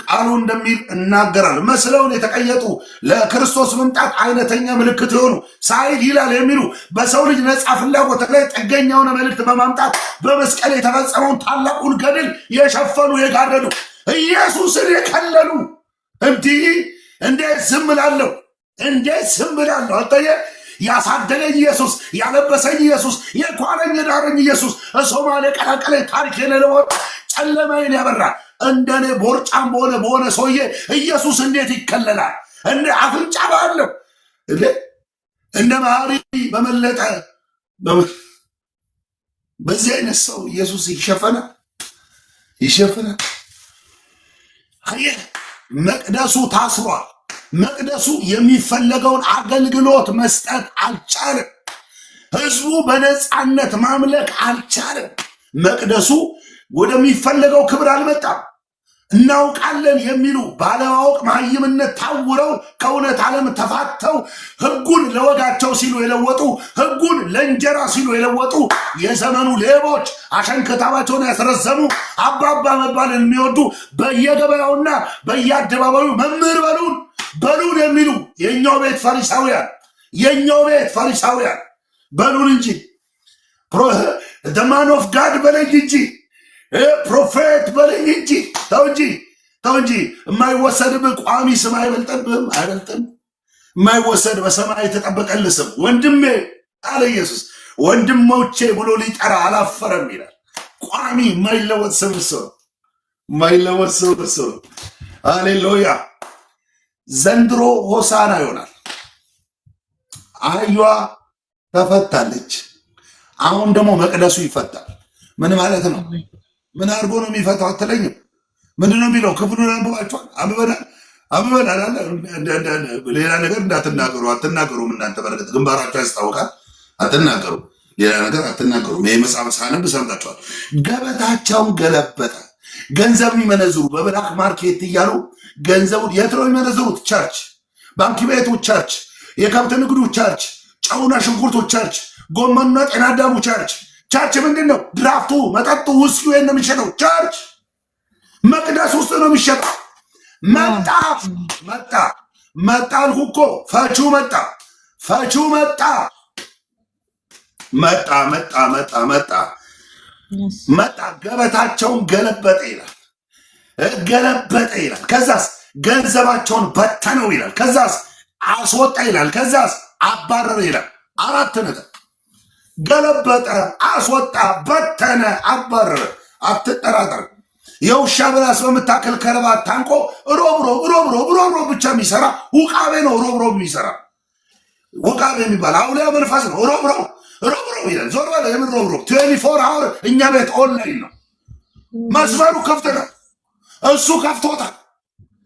ቃሉ እንደሚል እናገራል። መስለውን የተቀየጡ ለክርስቶስ መምጣት አይነተኛ ምልክት የሆኑ ሳይድ ይላል የሚሉ በሰው ልጅ ነፃ ፍላጎት ላይ ጥገኛ የሆነ መልእክት በማምጣት በመስቀል የተፈጸመውን ታላቁን ገድል የሸፈኑ የጋረዱ ኢየሱስን የከለሉ እንዴት ዝም እላለሁ? እንዴት ዝም እላለሁ? አጠየ ያሳደገኝ ኢየሱስ፣ ያለበሰኝ ኢየሱስ፣ የኳለኝ የዳረኝ ኢየሱስ፣ ሶማሌ ቀላቀለኝ ታሪክ የለወጥ ጨለማዬን ያበራ እንደኔ ቦርጫም በሆነ ሰውዬ ኢየሱስ እንዴት ይከለላል? እንደ አፍንጫ ባለው እንደ ማሪ በመለጠ በዚህ አይነት ሰው ኢየሱስ ይሸፈናል፣ ይሸፈናል። አየህ፣ መቅደሱ ታስሯል። መቅደሱ የሚፈለገውን አገልግሎት መስጠት አልቻለም። ህዝቡ በነፃነት ማምለክ አልቻለም። መቅደሱ ወደሚፈለገው ክብር አልመጣም። እናውቃለን የሚሉ ባለማወቅ መሃይምነት ታውረው ከእውነት ዓለም ተፋተው ህጉን ለወጋቸው ሲሉ የለወጡ ህጉን ለእንጀራ ሲሉ የለወጡ የዘመኑ ሌቦች አሸንከታባቸውን ያስረዘሙ አባባ መባልን የሚወዱ በየገበያውና በየአደባባዩ መምህር በሉን የሚሉ የኛው ቤት ፈሪሳውያን በሉን እንጂ ማን ኦፍ ጋድ በለኝ እንጂ ፕሮፌት በለኝ እንጂ ተው እንጂ የማይወሰድብህ ቋሚ ስም አይበልጥብህም? የማይወሰድ በሰማይ የተጠበቀልህ ስም ወንድሜ አለ ኢየሱስ። ወንድሞቼ ብሎ ሊጠራ አላፈረም ይላል። ቋሚ የማይለወጥ ስም እሱ ነው። የማይለወጥ ስም እሱ ነው። ሃሌሉያ። ዘንድሮ ሆሳና ይሆናል። አህያዋ ተፈታለች። አሁን ደግሞ መቅደሱ ይፈታል። ምን ማለት ነው? ምን አድርጎ ነው የሚፈታው አትለኝም? ምንድን ነው የሚለው? ክፍሉን አንብባችኋል? አንብበናል አለ። ሌላ ነገር እንዳትናገሩ አትናገሩም። እናንተ በረከት ግንባራችሁ ያስታውቃል። አትናገሩ፣ ሌላ ነገር አትናገሩም። ይህ መጽሐፍ ሳነብ ሰምታችኋል። ገበታቸውን ገለበጠ። ገንዘብ የሚመነዝሩ በብላክ ማርኬት እያሉ ገንዘቡን የት ነው የሚመነዝሩት? ቸርች፣ ባንክ ቤቱ ቸርች፣ የከብት ንግዱ ቸርች፣ ጨውና ሽንኩርቱ ቸርች፣ ጎመኑና ጤና አዳሙ ቸርች። ቸርች ምንድን ነው? ድራፍቱ፣ መጠጡ፣ ውስኪው ነው የሚሸጠው። ቸርች መቅደስ ውስጥ ነው የሚሸጠው። መጣ አልኩ እኮ ፈቺው መጣ። ገበታቸውን ገለበጠ ይላል። ከዛስ ገንዘባቸውን በተነው ይላል። ከዛስ አስወጣ ይላል። ከዛስ አባረረ ይላል። 4 ነገር ገለበጠ፣ አስወጣ፣ በተነ፣ አባረረ። አትጠራጠር። የውሻ ምላስ በምታክል ከረባት ታንቆ ሮብሮ ብቻ የሚሰራ ውቃቤ ነው። ሮብሮ የሚሰራ ውቃቤ የሚባል አውሊያ መንፈስ ነው። ሮብሮ ይላል። ዞር በለ። የምን ሮብሮ? 24 አወር እኛ ቤት ኦንላይን ነው። መስመሩ ክፍት ነው። እሱ ከፍቶታል።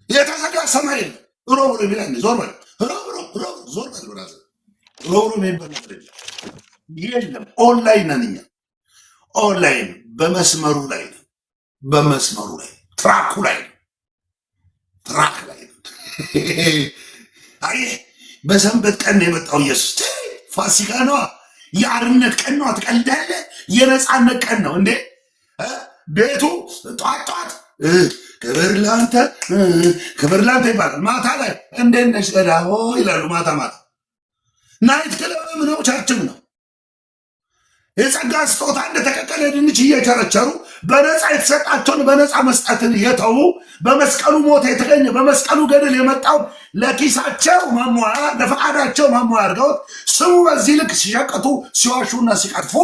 የተዘጋ ሰማይ የለም። ሮብሮ የሚላል። ዞር በለ። ዞር በለ። ሮብሮ የሚባል የለም። ኦንላይን ነን እኛ። ኦንላይን በመስመሩ ላይ ነው። በመስመሩ ላይ ትራክ ላይ አየህ፣ በሰንበት ቀን ነው የመጣው ኢየሱስ። ፋሲካ ነዋ፣ የአርነት ቀን ነዋ። ትቀልዳለህ? የነፃነት ቀን ነው እንዴ? ቤቱ ጧት ክብር ላንተ ይባላል። ማታ ላይ እንዴት ነሽ እዳሆ ይላሉ። ማታ ናይት ክለብም ነው፣ ቸርችም ነው። የጸጋ ስጦታ እንደተቀቀለ ድንች እየቸረቸሩ በነፃ የተሰጣቸውን በነፃ መስጠትን የተዉ በመስቀሉ ሞት የተገኘ በመስቀሉ ገድል የመጣው ለኪሳቸው ማሟያ ለፈቃዳቸው ማሟያ አድርገውት ስሙ በዚህ ልክ ሲሸቅጡ ሲዋሹና ሲቀጥፉ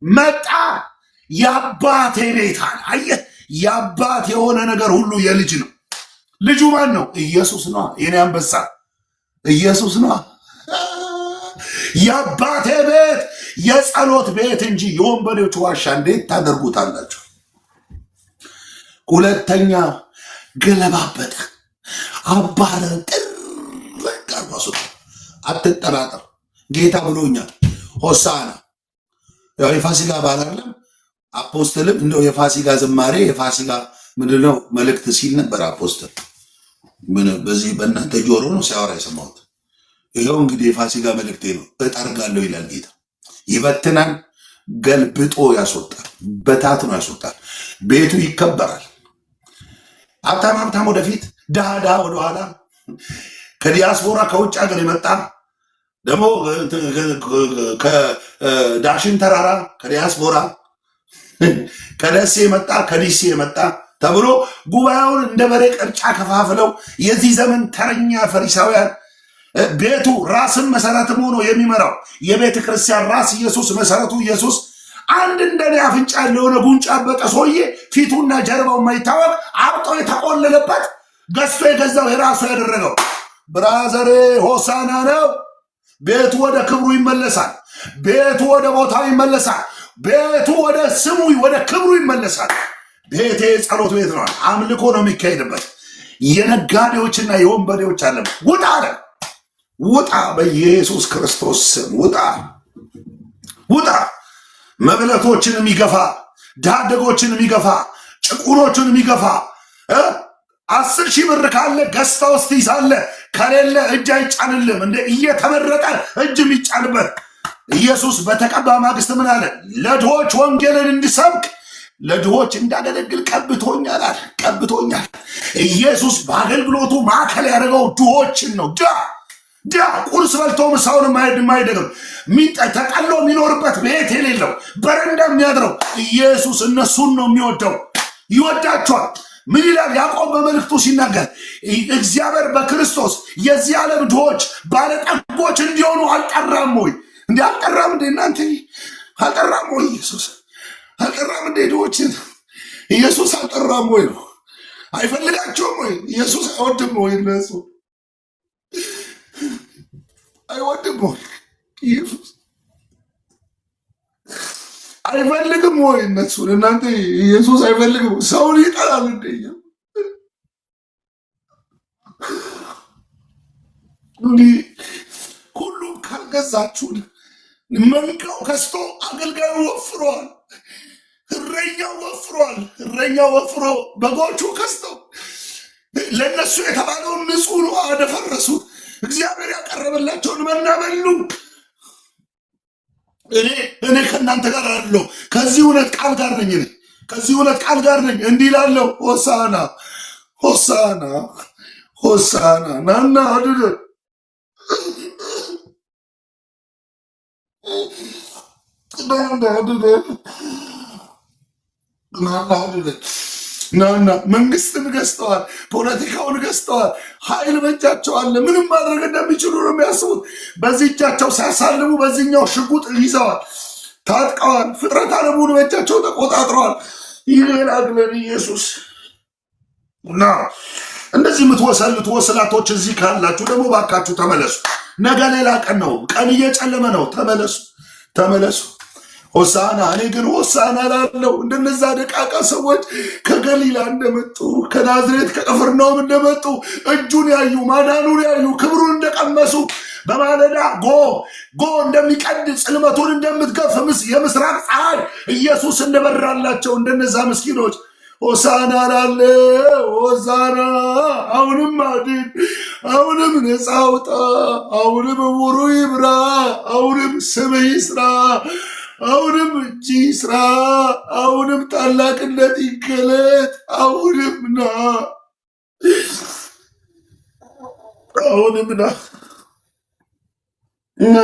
መጣ። የአባቴ ቤት አለ። አየህ፣ የአባት የሆነ ነገር ሁሉ የልጅ ነው። ልጁ ማን ነው? ኢየሱስ ነዋ። የኔ አንበሳ ኢየሱስ ነዋ። የአባቴ ቤት የጸሎት ቤት እንጂ የወንበዴዎች ዋሻ እንዴት ታደርጉታላችሁ? ሁለተኛ ገለባበጠ፣ አባረረ፣ ጥርቃርባሱ። አትጠራጠር፣ ጌታ ብሎኛል። ሆሳና ያው የፋሲካ በዓል አይደለም። አፖስትልም እንደው የፋሲካ ዝማሬ የፋሲካ ምንድነው መልእክት ሲል ነበር አፖስትል። ምን በዚህ በእናንተ ጆሮ ነው ሲያወራ የሰማሁት። ይኸው እንግዲህ የፋሲካ መልእክቴ ነው። እጠርጋለሁ ይላል ጌታ። ይበትናል፣ ገልብጦ ያስወጣል፣ በታትኖ ያስወጣል። ቤቱ ይከበራል። ሀብታም ወደፊት፣ ድሃ ወደኋላ፣ ከዲያስፖራ ከውጭ ሀገር የመጣ ደግሞ ከዳሽን ተራራ ከዲያስፖራ ከደሴ የመጣ ከዲሲ የመጣ ተብሎ ጉባኤውን እንደ በሬ ቅርጫ ከፋፍለው የዚህ ዘመን ተረኛ ፈሪሳውያን ቤቱ ራስን መሰረትም ሆኖ የሚመራው የቤተ ክርስቲያን ራስ ኢየሱስ መሰረቱ ኢየሱስ አንድ እንደኔ አፍንጫ የሆነ ጉንጫ ያበጠ ሰውዬ ፊቱና ጀርባው የማይታወቅ አብጦ የተቆለለበት ገዝቶ የገዛው የራሱ ያደረገው ብራዘሬ ሆሳና ነው። ቤቱ ወደ ክብሩ ይመለሳል። ቤቱ ወደ ቦታው ይመለሳል። ቤቱ ወደ ስሙ ወደ ክብሩ ይመለሳል። ቤቴ ጸሎት ቤት ነው። አምልኮ ነው የሚካሄድበት። የነጋዴዎችና የወንበዴዎች አለም ውጣ አለ። ውጣ፣ በኢየሱስ ክርስቶስ ስም ውጣ። መብለቶችን የሚገፋ ዳደጎችን የሚገፋ ጭቁኖችን የሚገፋ 10,000 ብር ካለ ገዝታ ውስጥ ይዛለ፣ ከሌለ እጅ አይጫንልም። እንደ እየተመረጠ እጅ የሚጫንበት ኢየሱስ በተቀባ ማግስት ምን አለ? ለድሆች ወንጌልን እንዲሰብክ ለድሆች እንዳገለግል ቀብቶኛል አለ። ቀብቶኛል። ኢየሱስ በአገልግሎቱ ማዕከል ያደረገው ድሆችን ነው። ቁርስ በልቶ ምሳውን የማይደግም ተቀሎ የሚኖርበት ቤት የሌለው በረንዳ የሚያድረው ኢየሱስ እነሱን ነው የሚወደው። ይወዳቸዋል። ምን ይላል ያዕቆብ በመልእክቱ ሲናገር? እግዚአብሔር በክርስቶስ የዚህ ዓለም ድሆች ባለጠጎች እንዲሆኑ አልጠራም ወይ? እንዲ አልጠራም እንዴ? እናንተ አልጠራም ወይ? ኢየሱስ አልጠራም እንዴ? ድሆችን ኢየሱስ አልጠራም ወይ? ነው አይፈልጋቸውም ወይ? ኢየሱስ አይወድም ወይ? እነሱ አይወድም ወይ? ኢየሱስ አይፈልግም ወይ? እነሱን እናንተ ኢየሱስ አይፈልግም። ሰውን ይጠላል እንደ እንዲህ ሁሉም ካልገዛችሁን መንጋው ከስቶ አገልጋዩ ወፍሯል። እረኛው ወፍሮ በጎቹ ከስተው ለእነሱ የተባለውን ንጹህ ነው አደፈረሱት። እግዚአብሔር ያቀረበላቸውን መና በሉ። እኔ ከእናንተ ጋር አለው። ከዚህ እውነት ቃል ጋር ነኝ። ከዚህ እውነት ቃል ጋር ነኝ። እንዲህ ላለው ሆሳና ናና አድደ ናና መንግስትን ገዝተዋል፣ ፖለቲካውን ገዝተዋል፣ ኃይል በእጃቸው አለ። ምንም ማድረግ እንደሚችሉ ነው የሚያስቡት። በዚህ እጃቸው ሲያሳልሙ፣ በዚህኛው ሽጉጥ ይዘዋል፣ ታጥቀዋል። ፍጥረት ዓለሙን በእጃቸው ተቆጣጥረዋል። ይገላግለን ኢየሱስ። እና እንደዚህ የምትወሰልቱ ወስላቶች እዚህ ካላችሁ ደግሞ ባካችሁ ተመለሱ። ነገ ሌላ ቀን ነው። ቀን እየጨለመ ነው። ተመለሱ፣ ተመለሱ። ሆሳና። እኔ ግን ሆሳና ላለው እንደነዛ ደቃቃ ሰዎች ከገሊላ እንደመጡ ከናዝሬት ከቅፍርናሆም እንደመጡ እጁን ያዩ ማዳኑን ያዩ ክብሩን እንደቀመሱ በማለዳ ጎ እንደሚቀድ ጽልመቱን እንደምትገፍ የምስራቅ ፀሐይ ኢየሱስ እንደበራላቸው እንደነዛ ምስኪኖች ሆሳና ላለው ሆሳና። አሁንም አድን፣ አሁንም ነፃ አውጣ፣ አሁንም ዕውሩ ይብራ፣ አሁንም ስምህ ይስራ፣ አሁንም እጅ ይስራ፣ አሁንም ታላቅነት ይገለጥ፣ አሁንም ና፣ አሁንም ና እና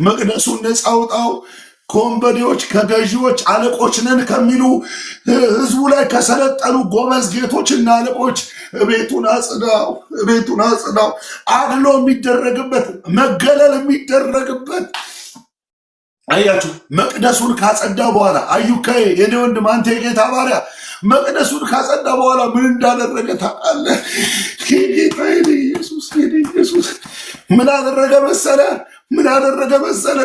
መቅደሱን ነፃ አውጣው። ከወንበዴዎች ከገዢዎች አለቆች ነን ከሚሉ ህዝቡ ላይ ከሰለጠኑ ጎበዝ ጌቶችና አለቆች ቤቱን አጽዳው፣ ቤቱን አጽዳው። አድሎ የሚደረግበት መገለል የሚደረግበት አያችሁ። መቅደሱን ካጸዳ በኋላ አዩካዬ የኔ ወንድም አንተ የጌታ ባሪያ መቅደሱን ካጸዳ በኋላ ምን እንዳደረገ ታውቃለህ? ጌታ ኢየሱስ ኢየሱስ ምን አደረገ መሰለ? ምን አደረገ መሰለ?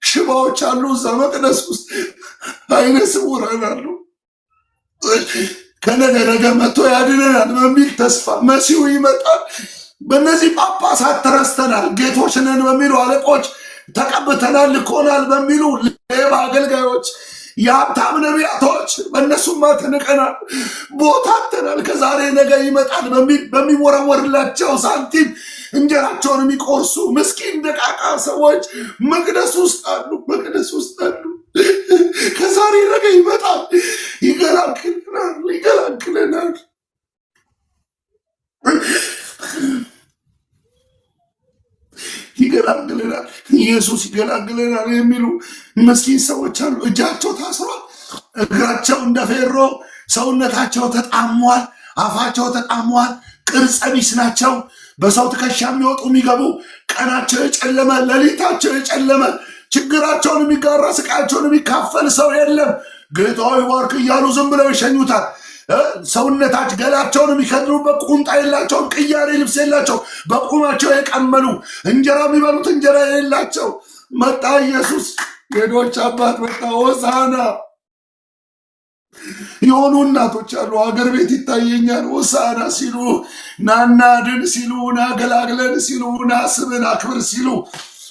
ሽባዎች አሉ እዛ መቅደስ ውስጥ፣ አይነ ስውራን አሉ። ከነገ ነገ መጥቶ ያድነናል በሚል ተስፋ መሲሁ ይመጣል። በእነዚህ ጳጳሳት ተረስተናል፣ ጌቶች ነን በሚሉ አለቆች ተቀብተናል፣ ልኮናል በሚሉ ሌባ አገልጋዮች፣ የሀብታም ነቢያቶች በእነሱማ ተንቀናል፣ ቦታተናል። ከዛሬ ነገ ይመጣል በሚል በሚወረወርላቸው ሳንቲም እንጀራቸውን የሚቆርሱ ምስኪን ደቃቃ ሰዎች መቅደስ ውስጥ አሉ፣ መቅደስ ውስጥ አሉ። ከዛሬ ነገ ይመጣል፣ ይገላግለናል፣ ይገላግለናል። ይገላግለናል፣ ኢየሱስ ይገላግለናል የሚሉ ምስኪን ሰዎች አሉ። እጃቸው ታስሯል፣ እግራቸው እንደ ፌሮ፣ ሰውነታቸው ተጣሟል፣ አፋቸው ተጣሟል፣ ቅርጸ ቢስ ናቸው። በሰው ትከሻ የሚወጡ የሚገቡ፣ ቀናቸው የጨለመ ሌሊታቸው የጨለመ፣ ችግራቸውን የሚጋራ ስቃያቸውን የሚካፈል ሰው የለም። ጌታዊ ባርክ እያሉ ዝም ብለው ይሸኙታል። ሰውነታች ገላቸውን የሚከድኑበት ቁምጣ የላቸውም፣ ቅያሬ ልብስ የላቸው፣ በቁማቸው የቀመሉ እንጀራ የሚበሉት እንጀራ የሌላቸው። መጣ ኢየሱስ፣ የዶች አባት መጣ። ሆሳና የሆኑ እናቶች አሉ፣ ሀገር ቤት ይታየኛል። ሆሳና ሲሉ፣ ናና ድን ሲሉ፣ ና ገላግለን ሲሉ፣ ና ስምን አክብር ሲሉ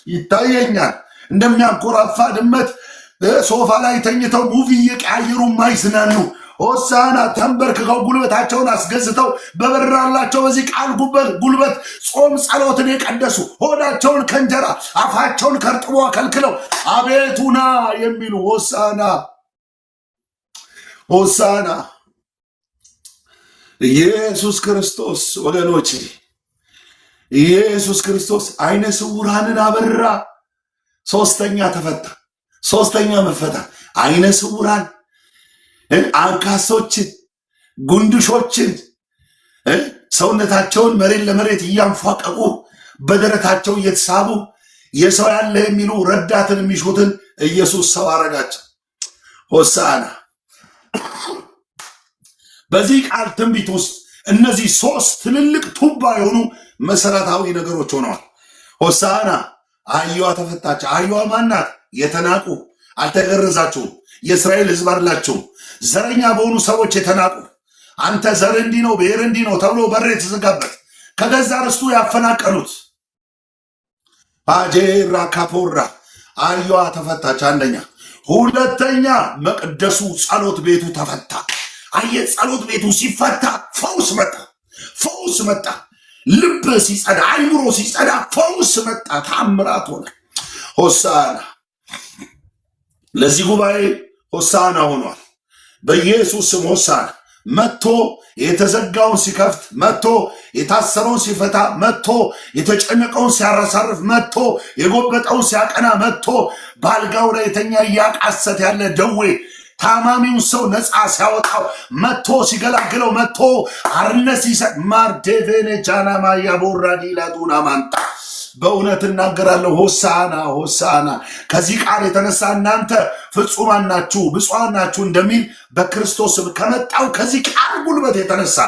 ይታየኛል። እንደሚያንኮራፋ ድመት ሶፋ ላይ ተኝተው ሙቪ እየቀያየሩ ማይዝናኑ ሆሳና ተንበርክከው ጉልበታቸውን አስገዝተው በበራላቸው በዚህ ቃል ጉልበት ጾም ጸሎትን የቀደሱ ሆዳቸውን ከእንጀራ አፋቸውን ከርጥቦ ከልክለው አቤቱና የሚሉ ሆሳና ሆሳና። ኢየሱስ ክርስቶስ ወገኖች፣ ኢየሱስ ክርስቶስ አይነ ስውራንን አበራ። ሶስተኛ ተፈታ። ሶስተኛ መፈታት አይነ ስውራን አንካሶችን፣ ጉንድሾችን ሰውነታቸውን መሬት ለመሬት እያንፏቀቁ በደረታቸው እየተሳቡ የሰው ያለ የሚሉ ረዳትን የሚሹትን ኢየሱስ ሰው አረጋቸው። ሆሳና። በዚህ ቃል ትንቢት ውስጥ እነዚህ ሶስት ትልልቅ ቱባ የሆኑ መሰረታዊ ነገሮች ሆነዋል። ሆሳና። አህያዋ ተፈታች። አህያዋ ማናት? የተናቁ አልተገረዛችሁም፣ የእስራኤል ሕዝብ አላቸው፣ ዘረኛ በሆኑ ሰዎች የተናቁ፣ አንተ ዘር እንዲህ ነው ብሔር እንዲህ ነው ተብሎ በር የተዘጋበት፣ ከገዛ ርስቱ ያፈናቀሉት። አጄራ ካፖራ። አህያዋ ተፈታች። አንደኛ። ሁለተኛ መቅደሱ ጸሎት ቤቱ ተፈታ። አየ ጸሎት ቤቱ ሲፈታ ፈውስ መጣ፣ ፈውስ መጣ። ልብ ሲጸዳ፣ አይምሮ ሲጸዳ ፈውስ መጣ፣ ታምራት ሆነ። ሆሳና። ለዚህ ጉባኤ ሆሳና ሆኗል። በኢየሱስ ስም ሆሳና። መጥቶ የተዘጋውን ሲከፍት፣ መጥቶ የታሰረውን ሲፈታ፣ መጥቶ የተጨነቀውን ሲያረሳርፍ፣ መጥቶ የጎበጠውን ሲያቀና፣ መጥቶ በአልጋው ላይ የተኛ እያቃሰት ያለ ደዌ ታማሚውን ሰው ነፃ ሲያወጣው መጥቶ ሲገላግለው መጥቶ አርነት ሲሰጥ ማርዴቬኔ ጃናማ ያቦራዲ ላዱና ማንታ በእውነት እናገራለሁ። ሆሳና ሆሳና። ከዚህ ቃል የተነሳ እናንተ ፍጹማን ናችሁ ብፁዓን ናችሁ እንደሚል በክርስቶስ ከመጣው ከዚህ ቃል ጉልበት የተነሳ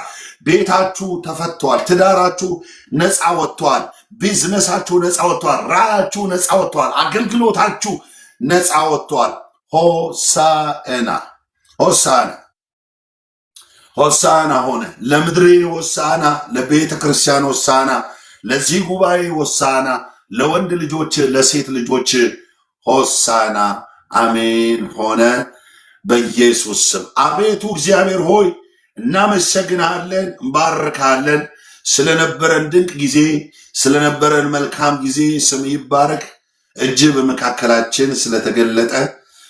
ቤታችሁ ተፈቷል፣ ትዳራችሁ ነፃ ወጥቷል፣ ቢዝነሳችሁ ነፃ ወጥቷል፣ ራያችሁ ነፃ ወጥቷል፣ አገልግሎታችሁ ነፃ ወጥቷል። ሆሳና ሆሳና ሆሳና ሆነ። ለምድሬ ሆሳና፣ ለቤተ ክርስቲያን ሆሳና፣ ለዚህ ጉባኤ ሆሳና፣ ለወንድ ልጆች ለሴት ልጆች ሆሳና። አሜን ሆነ በኢየሱስ ስም። አቤቱ እግዚአብሔር ሆይ እናመሰግናለን፣ እንባርካለን። ስለነበረን ድንቅ ጊዜ፣ ስለነበረን መልካም ጊዜ ስም ይባረክ። እጅ በመካከላችን ስለተገለጠ፣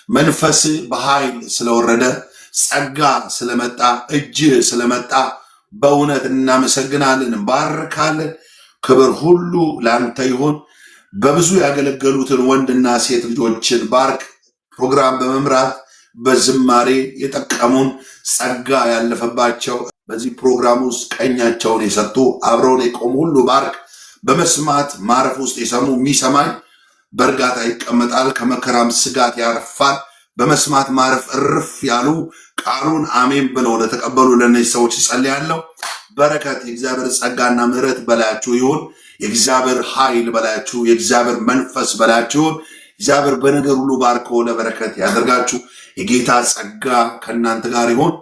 መንፈስ በኃይል ስለወረደ፣ ጸጋ ስለመጣ፣ እጅ ስለመጣ በእውነት እናመሰግናለን፣ እንባርካለን። ክብር ሁሉ ለአንተ ይሁን። በብዙ ያገለገሉትን ወንድና ሴት ልጆችን ባርክ። ፕሮግራም በመምራት በዝማሬ የጠቀሙን ጸጋ ያለፈባቸው በዚህ ፕሮግራም ውስጥ ቀኛቸውን የሰጡ አብረውን የቆሙ ሁሉ ባርክ። በመስማት ማረፍ ውስጥ የሰሙ የሚሰማኝ በእርጋታ ይቀመጣል፣ ከመከራም ስጋት ያርፋል። በመስማት ማረፍ እርፍ ያሉ ቃሉን አሜን ብለው ለተቀበሉ ለእነዚህ ሰዎች ጸልያለሁ። በረከት፣ የእግዚአብሔር ጸጋና ምሕረት በላያችሁ ይሁን። የእግዚአብሔር ኃይል በላያችሁ፣ የእግዚአብሔር መንፈስ በላያችሁ ይሁን። እግዚአብሔር በነገር ሁሉ ባርኮ ለበረከት ያደርጋችሁ። የጌታ ጸጋ ከእናንተ ጋር ይሁን።